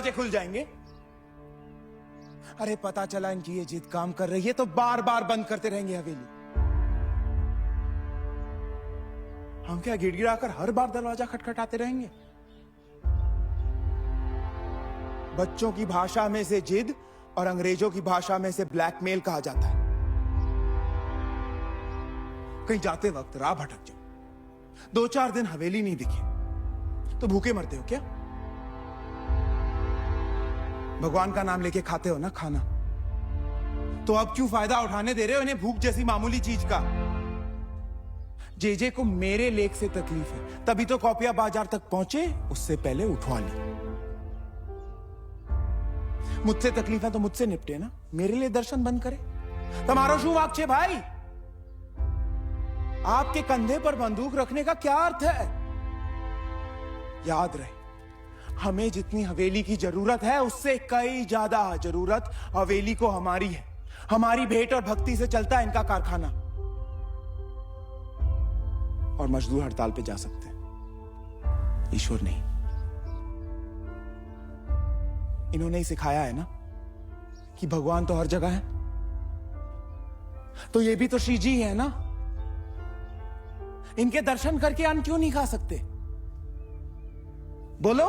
दरवाजे खुल जाएंगे। अरे पता चला इनकी ये जिद काम कर रही है तो बार बार बंद करते रहेंगे हवेली। हम क्या गिड़गिड़ाकर हर बार दरवाजा खटखटाते रहेंगे? बच्चों की भाषा में से जिद और अंग्रेजों की भाषा में से ब्लैकमेल कहा जाता है। कहीं जाते वक्त राह भटक जाओ, 2-4 दिन हवेली नहीं दिखे तो भूखे मरते हो क्या? भगवान का नाम लेके खाते हो ना खाना, तो अब क्यों फायदा उठाने दे रहे हो इन्हें भूख जैसी मामूली चीज का? जेजे को मेरे लेख से तकलीफ है, तभी तो कॉपिया बाजार तक पहुंचे, उससे पहले उठवा ली। मुझसे तकलीफ है तो मुझसे निपटे ना, मेरे लिए दर्शन बंद करे। तुम्हारो शू वाक छे भाई? आपके कंधे पर बंदूक रखने का क्या अर्थ है? याद रहे, हमें जितनी हवेली की जरूरत है उससे कई ज्यादा जरूरत हवेली को हमारी है। हमारी भेंट और भक्ति से चलता है इनका कारखाना। और मजदूर हड़ताल पे जा सकते हैं, ईश्वर नहीं। इन्होंने ही सिखाया है ना कि भगवान तो हर जगह है, तो ये भी तो श्री जी है ना। इनके दर्शन करके अन्न क्यों नहीं खा सकते? बोलो।